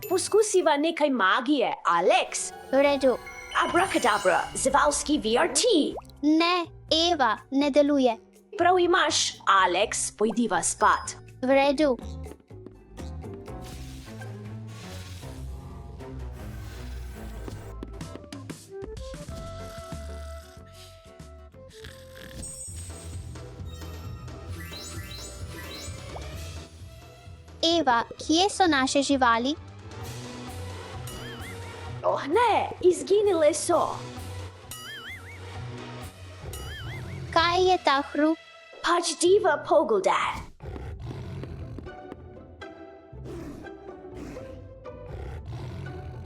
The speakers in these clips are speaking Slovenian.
Poskusiva nekaj magije, Alex. V redu. Abracadabra, zivalski VRT. Ne, Eva, ne deluje. Prav imaš, Alex, pojdiva spat. V redu. Eva, kje so naše živali? Oh ne, izginile so. Kaj je ta hrup? Pač diva Pogledad.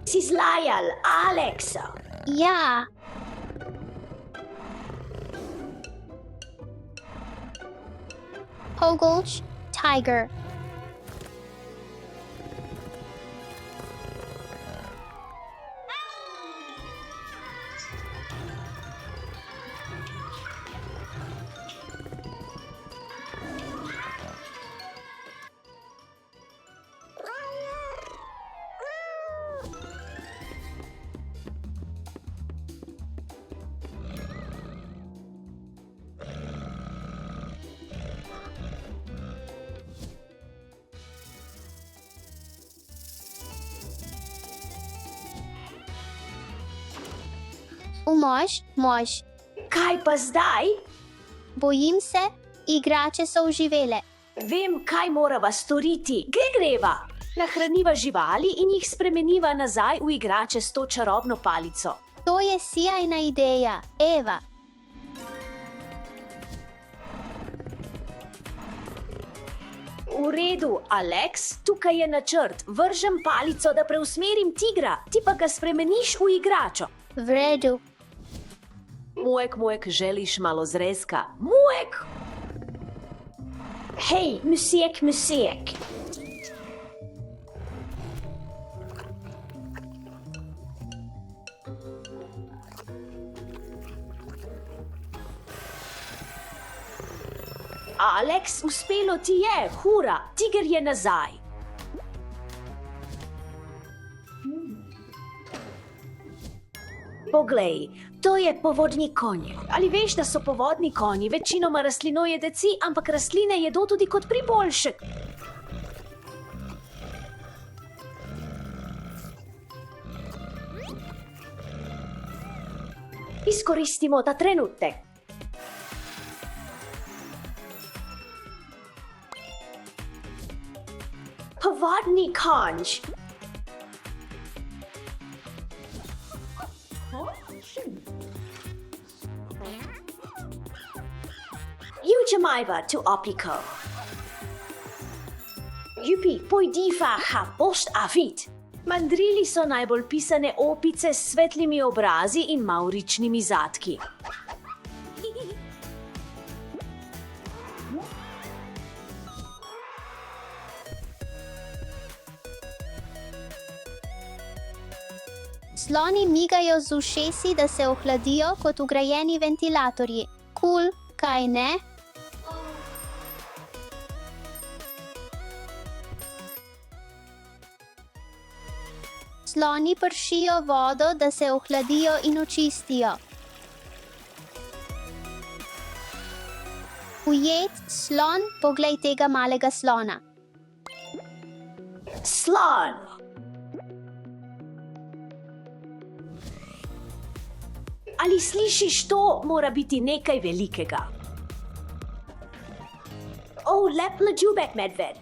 Si zlajal, Alexa. Ja. Pogolč, tiger. Mož. Kaj pa zdaj? Bojim se, igrače so oživele. Vem, kaj morava storiti. Kje greva? Nahraniva živali in jih spremeniva nazaj v igrače s to čarobno palico. To je sijajna ideja, Eva. V redu, Alex, tukaj je načrt. Vržem palico, da preusmerim tigra, ti pa ga spremeniš v igračo. V redu. Muek, želiš malo zrezka? Muek! Hej, musiek. Alex, uspelo ti je, hura, tiger je nazaj. Poglej, to je povodni konj. Ali veš, da so povodni konji večinoma rastlinojedeci, ampak rastline jedo tudi kot priboljšek? Izkoristimo ta trenutek. Povodni konj. Jujamajva tu opiko. Jupi, pojdiva ha post avit. Mandrili so najbolj pisane opice s svetlimi obrazi in mavričnimi zadki. Sloni migajo z ušesi, da se ohladijo kot vgrajeni ventilatorji. Kul, kaj ne? Sloni pršijo vodo, da se ohladijo in očistijo. Ujet, slon, poglej tega malega slona. Slon! Ali slišiš to? Mora biti nekaj velikega. Lep lađubek medved.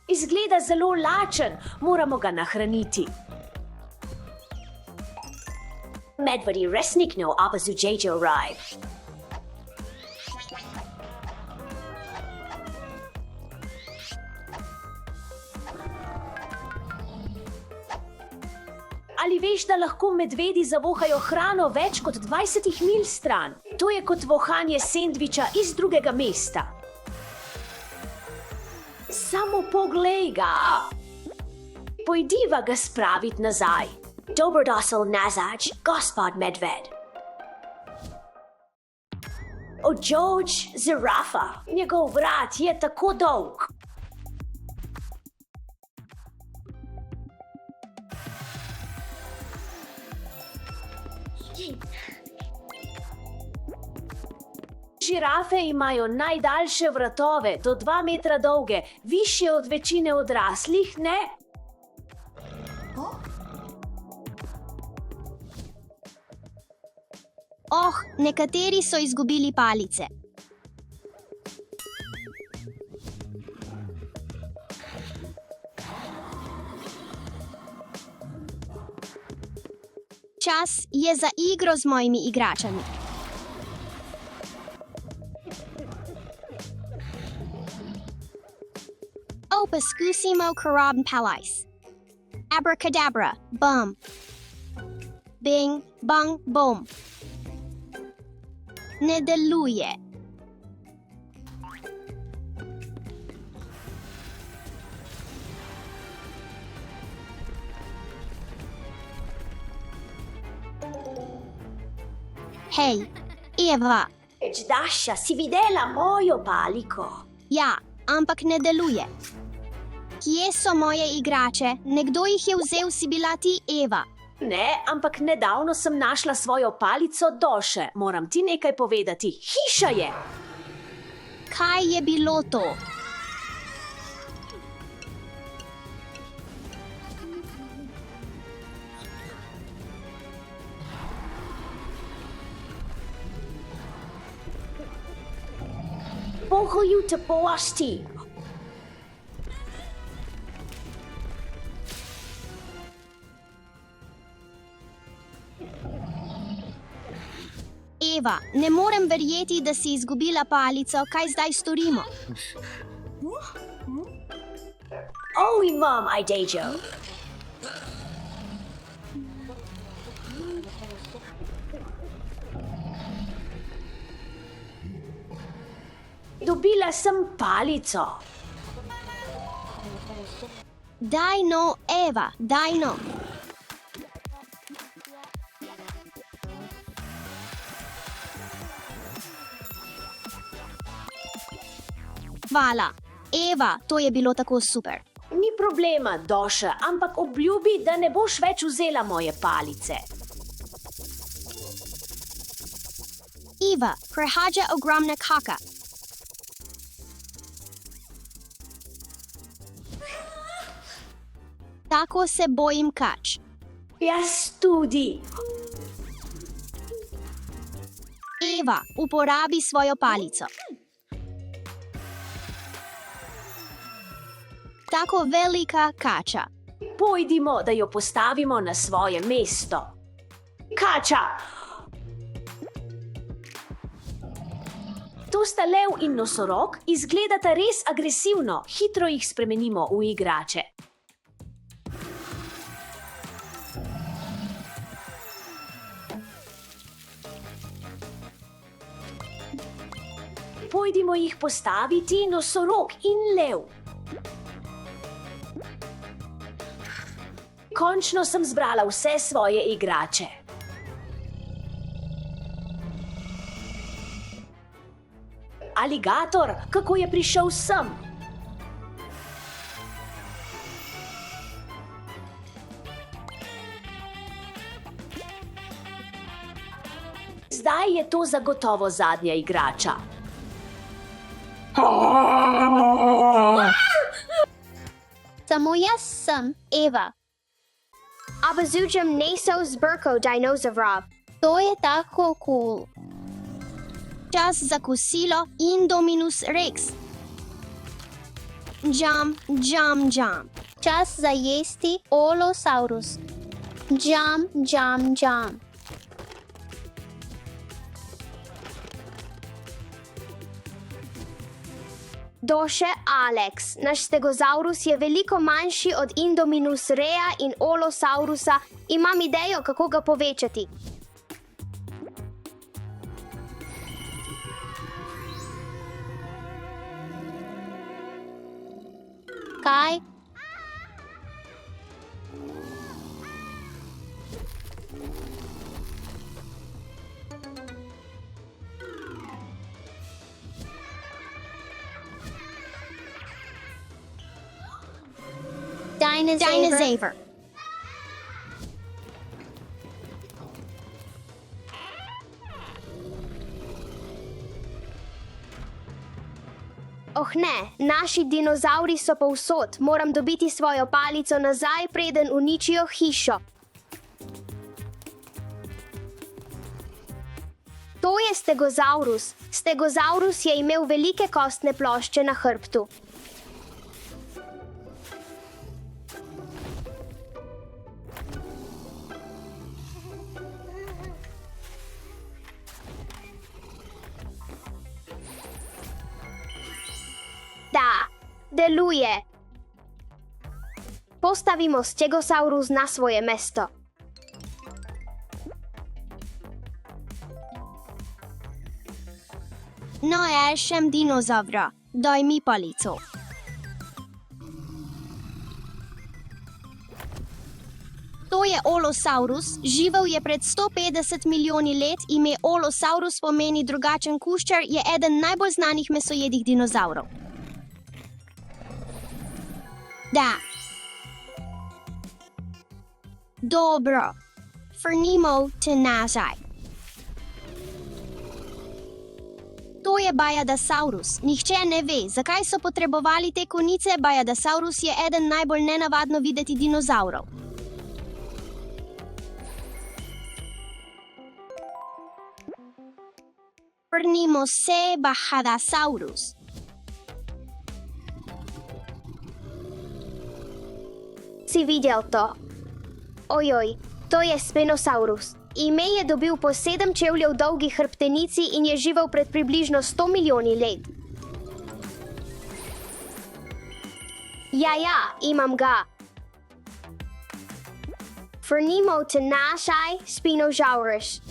Izgleda zelo lačen, moramo ga nahraniti. Medvedi resnikno opazujejo raj. Ali veš, da lahko medvedi zavohajo hrano več kot 20 milj stran? To je kot vohanje sendviča iz drugega mesta. Samo poglej ga. Pojdiva ga spraviti nazaj. Dobrodošel nazaj, gospod medved. George, zirafa. Njegov vrat je tako dolg. Žirafe imajo najdaljše vratove, do 2 metra dolge, višje od večine odraslih, ne? Oh, nekateri so izgubili palice. Čas je za igro z mojimi igračami. Poskusimo Karabn Palace. Abracadabra, bum. Bing, bang, bom. Ne deluje. Hej, Eva. Daša, si videla mojo paliko? Ja, ampak ne deluje. Kje so moje igrače? Nekdo jih je vzel, si bila ti, Eva. Ne, ampak nedavno sem našla svojo palico Doše. Moram ti nekaj povedati. Hiša je! Kaj je bilo to? Pohojju te pošti. Eva, ne morem verjeti, da si izgubila palico. Kaj zdaj storimo? Imam idejo. Dobila sem palico. Daj no, Eva, daj no. Hvala. Eva, to je bilo tako super. Ni problema, Doša, ampak obljubi, da ne boš več vzela moje palice. Eva, prehaja ogromna kaka. Tako se bojim kač. Jaz tudi. Eva, uporabi svojo palico. Tako velika kača. Pojdimo, da jo postavimo na svoje mesto. Kača! To sta lev in nosorog, izgledata res agresivno. Hitro jih spremenimo v igrače. Pojdimo jih postaviti, nosorog in lev. Končno sem zbrala vse svoje igrače. Aligator, kako je prišel sem? Zdaj je to zagotovo zadnja igrača. Samo jaz sem Eva. Abazujem Naso Zberko Dinosavrov. To je tako cool. Čas za kosilo Indominus Rex. Jam, jam, jam. Čas za jesti Olosaurus. Jam, jam, jam. Doše Alex, naš stegozaurus je veliko manjši od Indominus Rea in Olosaurusa. Imam idejo, kako ga povečati. Kaj? Dinosaur. Oh ne, naši dinozavri so povsod. Moram dobiti svojo palico nazaj, preden uničijo hišo. To je stegozaurus. Stegozaurus je imel velike kostne plošče na hrbtu. Da, deluje. Postavimo stegosaurus na svoje mesto. No, sem dinozavra. Daj mi palico. To je Olosaurus, živel je pred 150 milijoni let, ime Olosaurus pomeni drugačen kuščar, je eden najbolj znanih mesojedih dinozavrov. Da. Dobro. Vrnimo te nazaj. To je Bajadasaurus. Nihče ne ve, zakaj so potrebovali te konice. Bajadasaurus je eden najbolj nenavadno videti dinozavrov. Vrnimo se, Bajadasaurus. Si videl to? Ojoj, to je Spinosaurus. Ime je dobil po 7 čevljev dolgi hrbtenici in je živel pred približno 100 milijoni let. Ja, imam ga. Vrnimo te nazaj, Spinosaurus.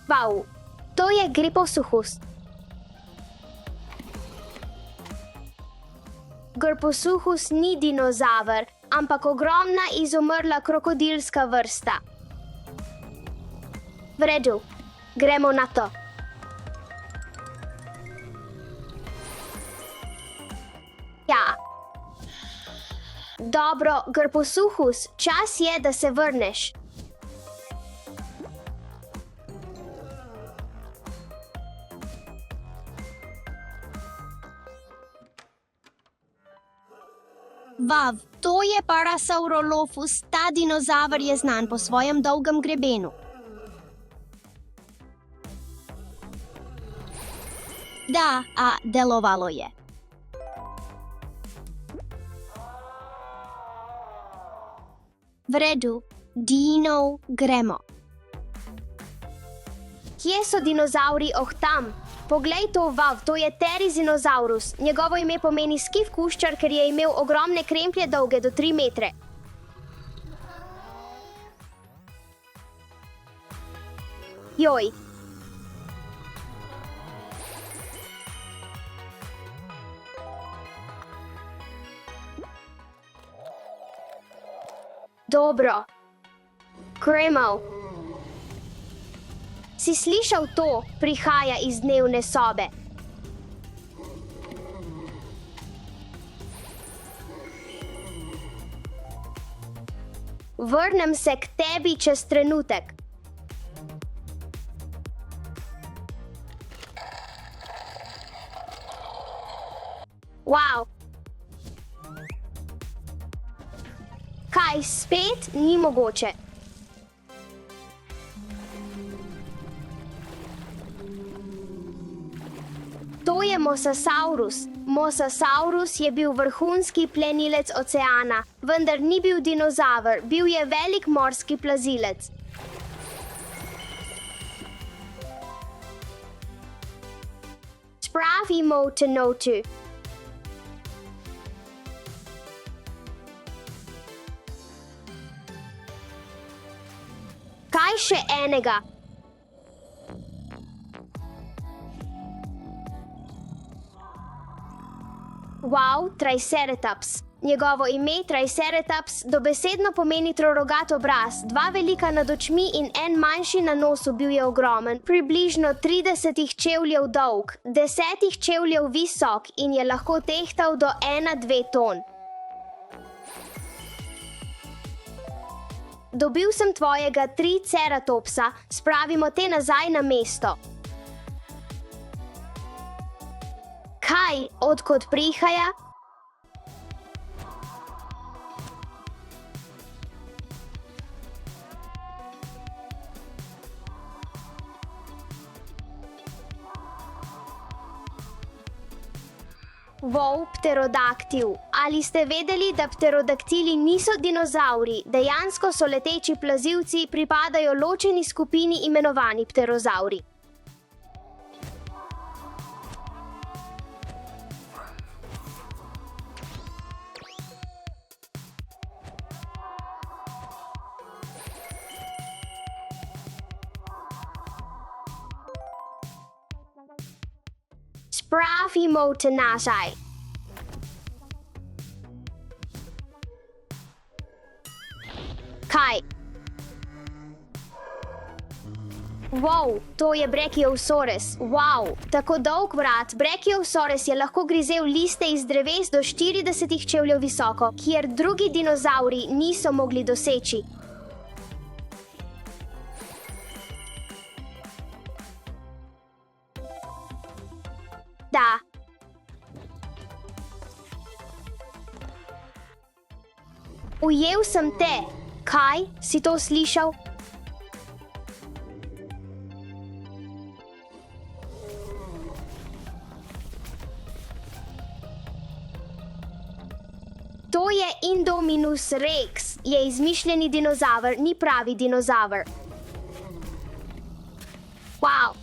Wow, to je Griposuchus. Griposuchus ni dinozaver, ampak ogromna izumrla krokodilska vrsta. V redu, gremo na to. Ja. Dobro, Griposuchus, čas je, da se vrneš. Vav, to je Parasaurolophus, ta dinozaver je znan po svojem dolgem grebenu. Da, a delovalo je. V redu, Dino, gremo. Kje so dinozavri? Oh, tam. Poglej to, Vav, to je Therizinosaurus. Njegovo ime pomeni skif kuščar, ker je imel ogromne kremplje dolge do 3 metre. Joj. Dobro. Gremo. Si slišal to? Prihaja iz dnevne sobe. Vrnem se k tebi čez trenutek. Wow. Kaj, spet? Ni mogoče. To je Mosasaurus. Mosasaurus je bil vrhunski plenilec oceana, vendar ni bil dinozaver, bil je velik morski plazilec. Spravimo te notu. Kaj še enega? Wow, Triceratops. Njegovo ime Triceratops dobesedno pomeni trorogat obraz, 2 velika nad očmi in en manjši na nosu. Bil je ogromen, približno 30 čevljev dolg, 10 čevljev visok in je lahko tehtal do 1-2 ton. Dobil sem tvojega Triceratopsa, spravimo te nazaj na mesto. Kaj, odkot prihaja? Wow, pterodaktil. Ali ste vedeli, da pterodaktili niso dinozavri? Dejansko so leteči plazilci, pripadajo ločeni skupini imenovani pterozavri. Spravimo te nazaj. Kaj? Wow, to je Brachiosaurus. Wow, tako dolg vrat. Brachiosaurus je lahko grizel liste iz dreves do 40 čevljev visoko, kjer drugi dinozavri niso mogli doseči. Da. Ujel sem te. Kaj? Si to slišal? To je Indominus rex. Je izmišljeni dinozaver, ni pravi dinozaver. Wow.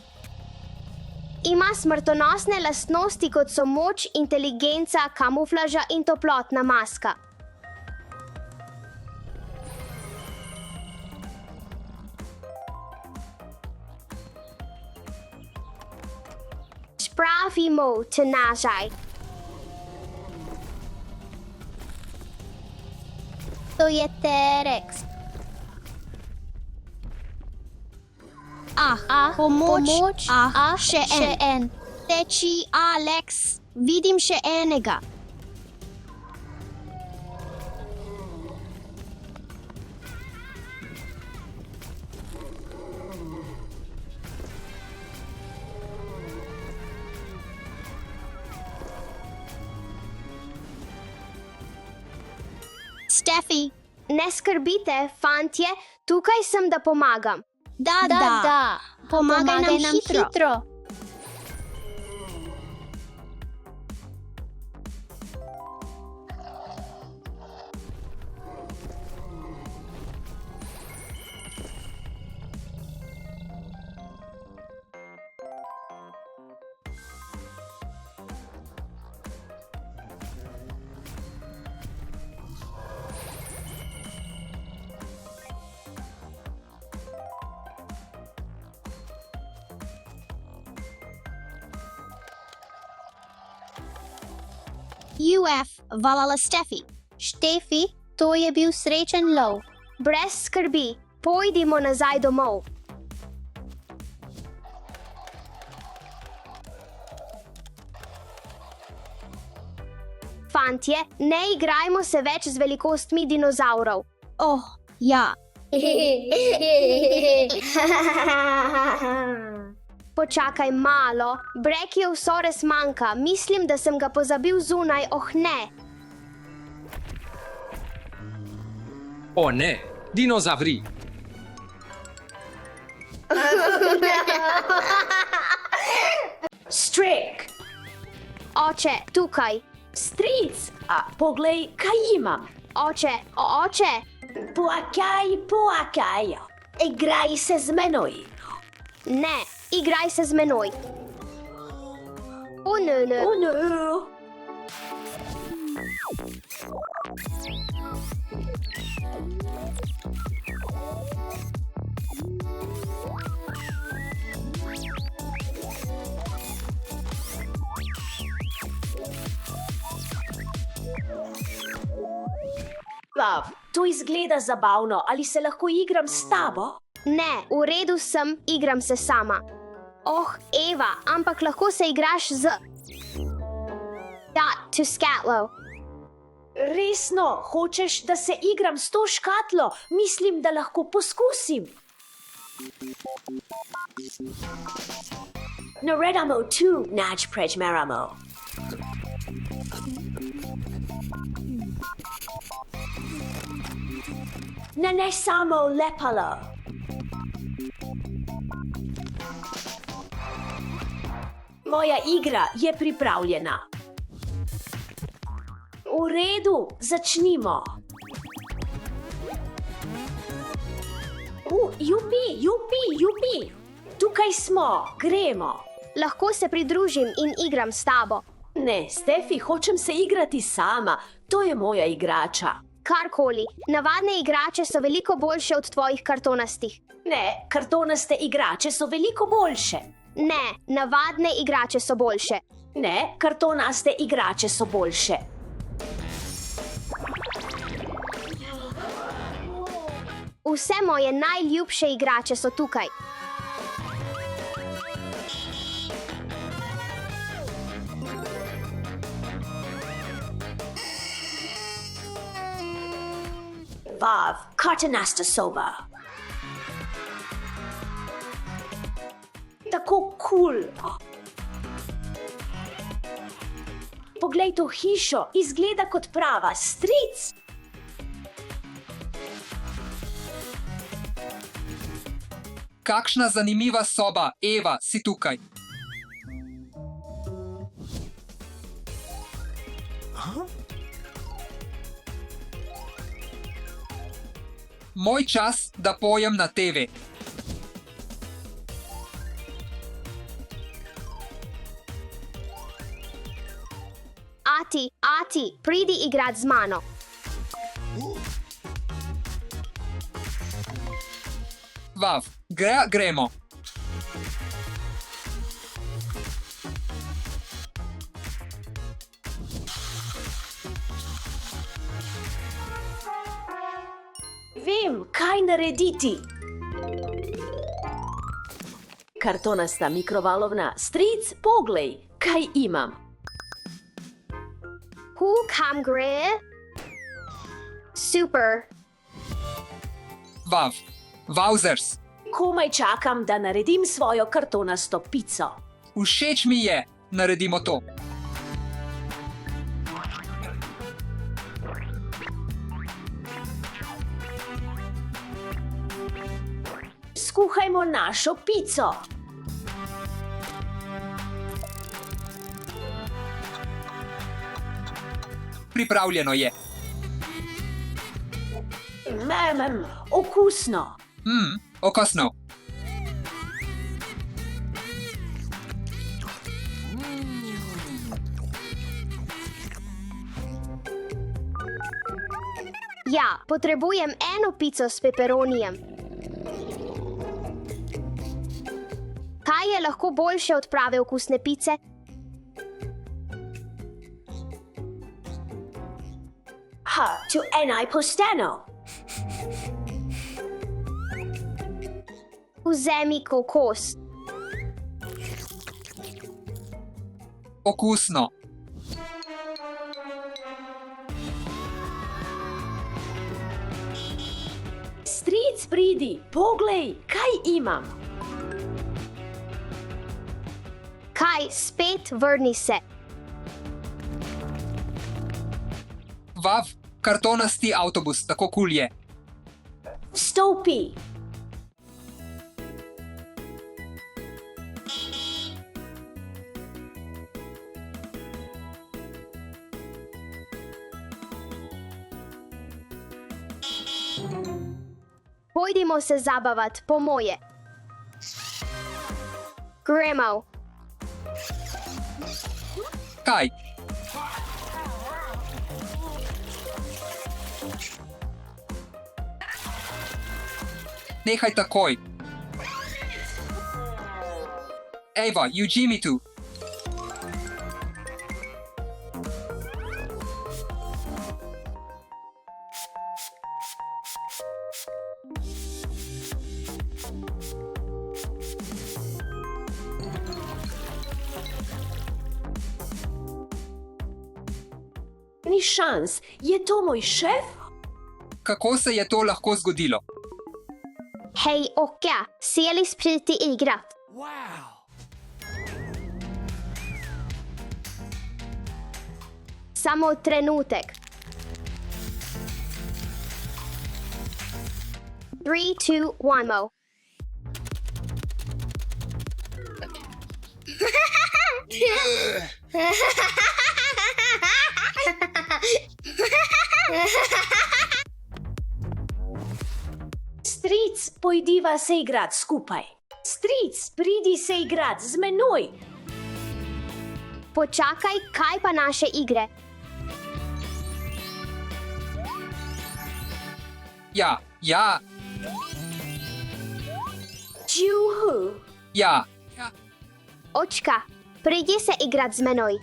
Ima smrtonosne lastnosti, kot so moč, inteligenca, kamuflaža in toplotna maska. Spravimo te nazaj. To je T-Rex. Pomoč. Še en. Teči, Alex. Vidim še enega. Steffi. Ne skrbite, fantje, tukaj sem, da pomagam. Da. Pomagaj nam hitro. Valala Steffi. Štefi, to je bil srečen lov. Brez skrbi, pojdimo nazaj domov. Fantje, ne igrajmo se več z velikostmi dinozavrov. Oh, ja. Počakaj malo, Brachiosaurus manjka, mislim, da sem ga pozabil zunaj, ne. O ne, dinozavri. Strek, Oče, tukaj. stric, a poglej, kaj imam. Oče, oče. Poakaj. Igraj se z menoj. Ne, igraj se z menoj. O ne. Oh no. Love, to izgleda zabavno. Ali se lahko igram s tabo? Ne, v redu sem, igram se sama. Oh, Eva, ampak lahko se igraš z... Dot to Scatlow. Resno, hočeš, da se igram s to škatlo? Mislim, da lahko poskusim. Naredamo tu, nač preč meramo. Ne samo lepalo. Moja igra je pripravljena. V redu, začnimo. Jupi. Tukaj smo, gremo. Lahko se pridružim in igram s tabo. Ne, Stefi, hočem se igrati sama. To je moja igrača. Karkoli, navadne igrače so veliko boljše od tvojih kartonastih. Ne, kartonaste igrače so veliko boljše. Ne, navadne igrače so boljše. Ne, kartonaste igrače so boljše. Vse moje najljubše igrače so tukaj. Vav, kartonasta soba. Tako kul. Poglej to hišo, izgleda kot prava stric. Kakšna zanimiva soba, Eva, si tukaj. Moj čas, da pojem na TV. Ati, pridi igrat z mano. Vav, gremo. Vem, kaj narediti. Kartonasta mikrovalovna. Stric, poglej, kaj imam. Kam gre? Super. Vav, Wowzers. Komaj čakam, da naredim svojo kartonasto pico. Všeč mi je, naredimo to. Skuhajmo našo pico. Pripravljeno je. Okusno. Okosno. Ja, potrebujem eno pico s peperonijem. Kaj je lahko boljše od prave okusne pice? Tu enaj posteno. Vzemi kokos. Okusno. Stric, pridi, poglej, kaj imam. Kaj, spet vrni se. Vav, kartonasti avtobus, tako kul je. Vstopi. Pojdimo se zabavat, po moje. Gremo. Kaj? Nehaj takoj. Eva, Eugenie tu. Ni šans, je to moj šef? Kako se je to lahko zgodilo? Hej, Okja, seli spriti igrat. Samo trenutek. 3, 2, 1, mo. Stric, pojdiva se igrat skupaj. Stric, pridi se igrat z menoj. Počakaj, kaj pa naše igre? Ja, ja, Juhu. ja. Očka, pridi se igrat z menoj.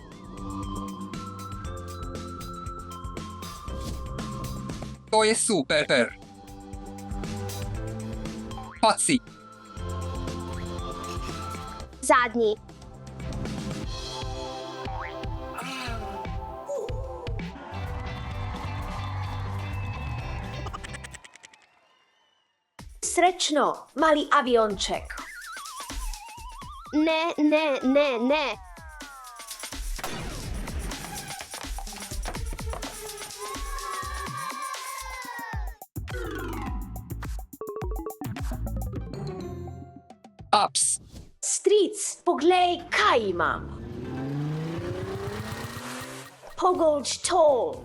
To je super. Paci, Zadnji. Srečno, mali avionček. Ne, ne, ne, ne. ups. Stric, poglej, kaj imam. Pogolč to.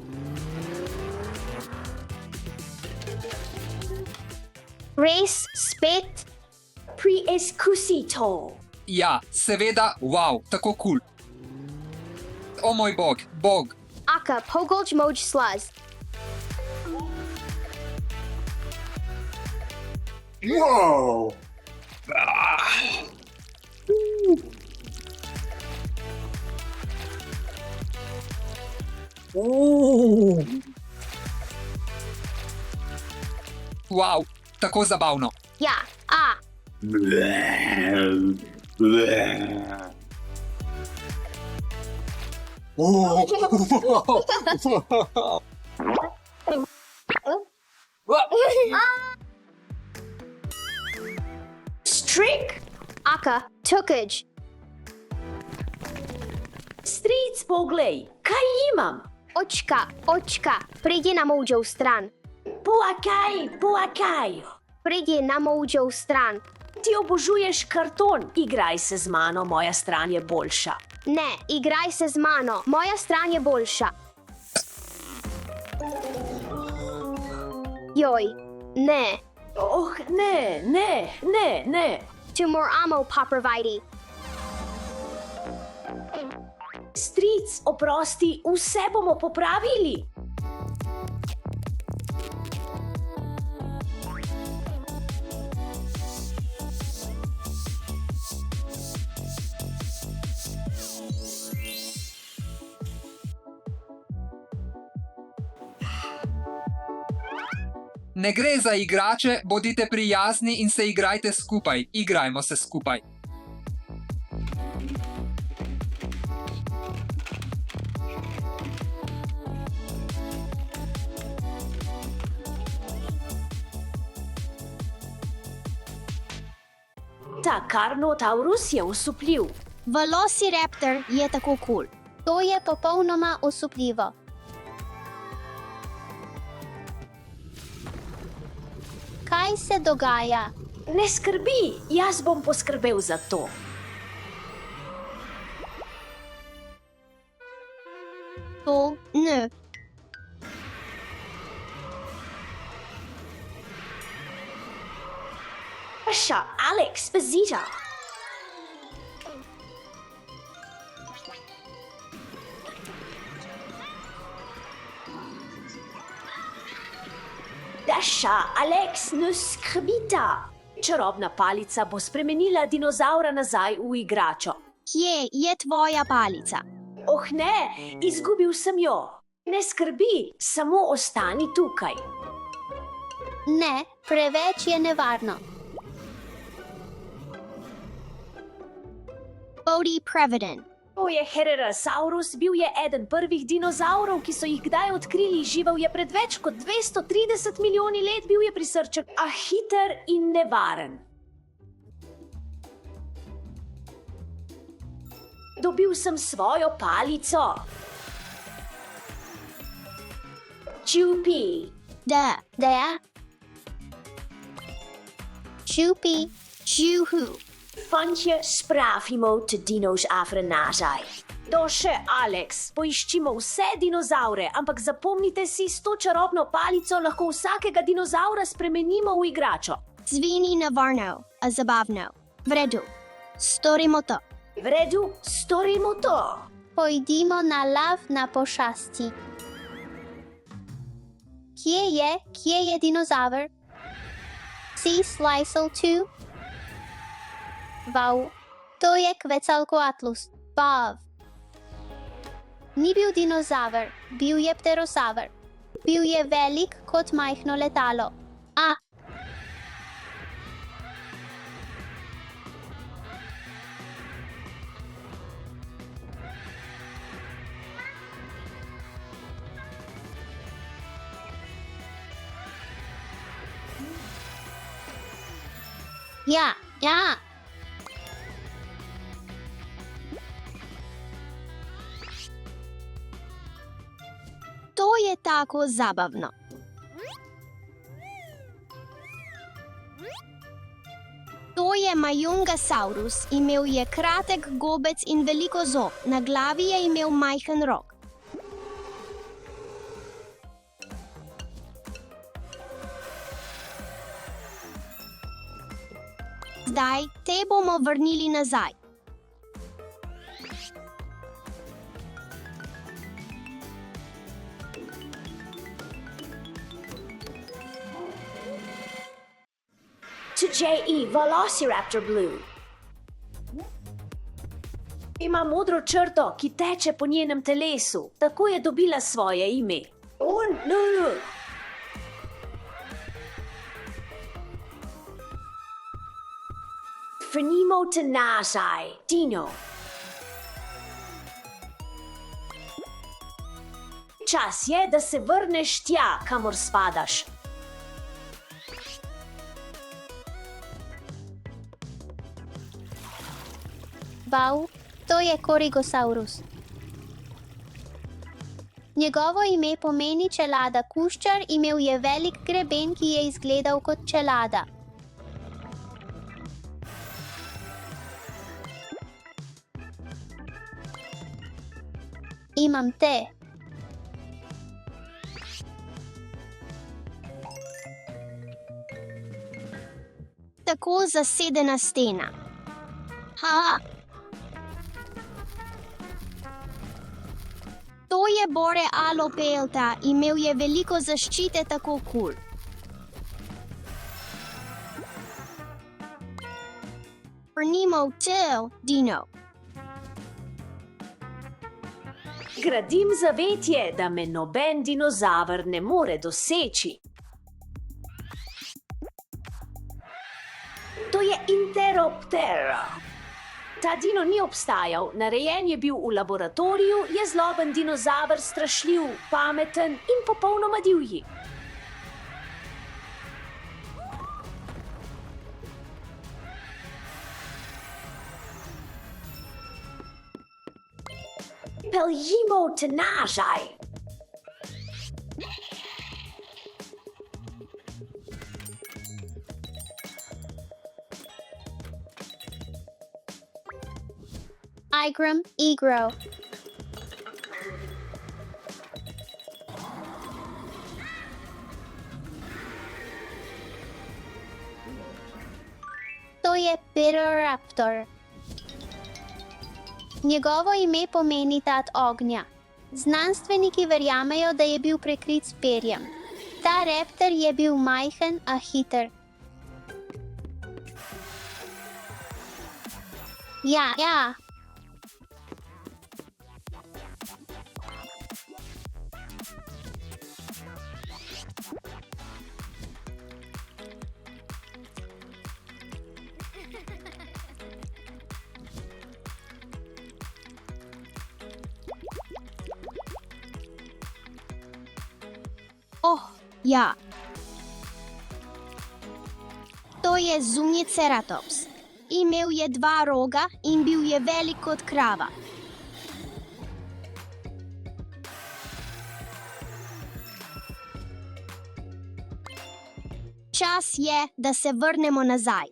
Res, spet. Preizkusi to. Ja, seveda, wow, tako kul. O moj bog. Aka, pogolč moj slaz. Whoa! Wow, tako zabavno. Ja, a. Strik. Aka, tukaj. Stric, poglej, kaj imam. Očka, pridi na mojo stran. Puakaj. Pridi na mojo stran. Ti obožuješ karton, igraj se z mano, moja stran je boljša. Ne, igraj se z mano, moja stran je boljša. Joj, ne. Oh, ne. Tu moramo popraviti. Stric, oprosti, vse bomo popravili. Ne gre za igrače, bodite prijazni in se igrajte skupaj. Igrajmo se skupaj. Ta Carnotaurus je osupljiv. Velociraptor je tako kul. To je popolnoma osupljivo. Kaj se dogaja? Ne skrbi, jaz bom poskrbel za to. To ne. Paša, Alex, bezita. Daša, Alex, ne skrbita. Čarobna palica bo spremenila dinozaura nazaj v igračo. Kje je tvoja palica? Oh ne, izgubil sem jo. Ne skrbi, samo ostani tukaj. Ne, preveč je nevarno. Bodhi Previden. To je Hererasaurus, bil je eden prvih dinozaurov, ki so jih kdaj odkrili. Živel je pred več kot 230 milijoni let, bil je prisrčen, a hiter in nevaren. Dobil sem svojo palico. Čupi. Da, Da. Čupi. Juhu. Fantje, spravimo te dinozavre nazaj. To še, Alex, poiščimo vse dinozaure, ampak zapomnite si, s to čarobno palico lahko vsakega dinozaura spremenimo v igračo. Zveni nevarno, a zabavno. V redu. Storimo to. V redu, storimo to. Pojdimo na lav na pošasti. Kje je dinozaver? Si sliceal tu? Wow, to je Quetzalcoatlus. Bav. Ni bil dinozaver, bil je pterosaver. Bil je velik kot majhno letalo. A. Ja. To je tako zabavno. To je Majungasaurus, imel je kratek gobec in veliko zob, na glavi je imel majhen rog. Zdaj te bomo vrnili nazaj. To J.E. Velociraptor Blue. Ima modro črto, ki teče po njenem telesu. Tako je dobila svoje ime. No. Vrnimo te nazaj, Dino. Čas je, da se vrneš tja, kamor spadaš. Wow, to je Korigosaurus. Njegovo ime pomeni čelada kuščar, imel je velik greben, ki je izgledal kot čelada. Imam te. Tako zasedena stena. Ha! To je Borealopelta, imel je veliko zaščite, tako kul. Vrnimo te, Dino. Gradim zavetje, da me noben dinozaver ne more doseči. To je Interoptera. Ta dino ni obstajal, narejen je bil v laboratoriju, je zloben dinozaver, strašljiv, pameten in popolnoma divji. Peljimo te nazaj. Igram, Igro. To je Piroraptor. Njegovo ime pomeni tat ognja. Znanstveniki verjamejo, da je bil prekrit s perjem. Ta raptor je bil majhen, a hiter. Ja. Oh, ja. To je Zunjiceratops. Imel je 2 roga in bil je velik kot krava. Čas je, da se vrnemo nazaj.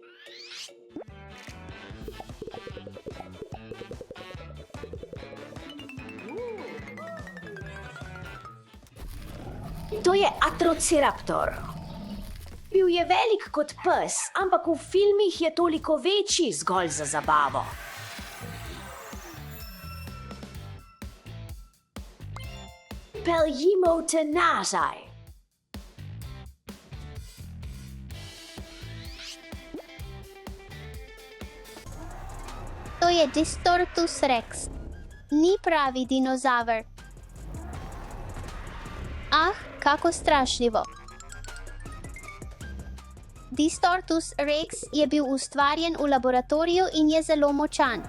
To je Atrociraptor. Bil je velik kot pes, ampak v filmih je toliko večji zgolj za zabavo. Peljimo te nazaj. To je Distortus rex. Ni pravi dinozaver. Ah, kako strašljivo. Distortus rex je bil ustvarjen v laboratoriju in je zelo močan.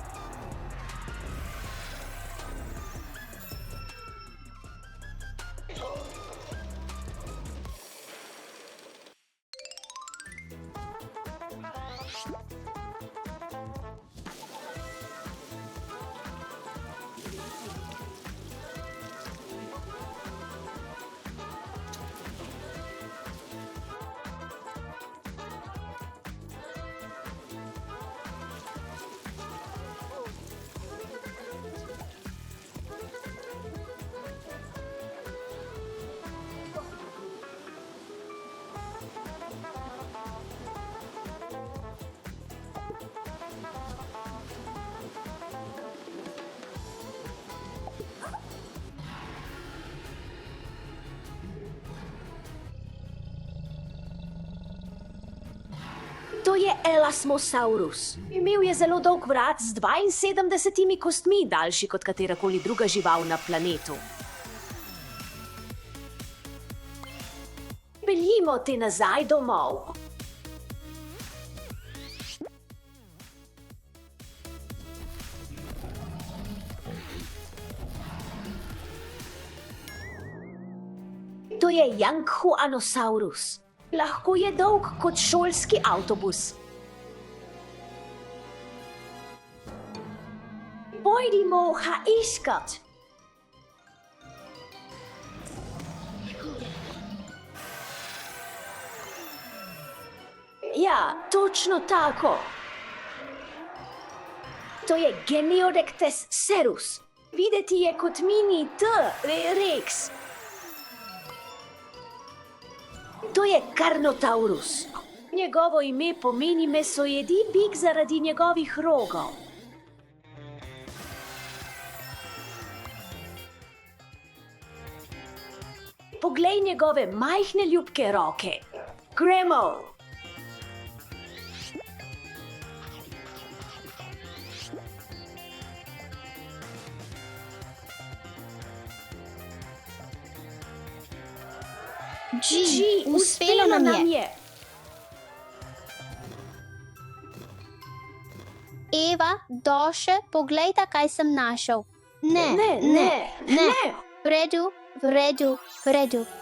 To je Elasmosaurus. Imel je zelo dolg vrat z 72 kostmi, daljši kot katerakoli druga žival na planetu. Peljimo te nazaj domov. To je Yanghuanosaurus. Lahko je dolg kot šolski avtobus. Pojdimo ga iskat. Ja, točno tako. To je Geniodectes cerus. Videti je kot mini T-rex. To je Carnotaurus. Njegovo ime pomeni mesojedi bik zaradi njegovih rogov. Poglej njegove majhne ljubke roke. Gremo! G, uspelo nam je. Eva, Doše, poglejta, kaj sem našel. Ne. V redu, v redu, v redu.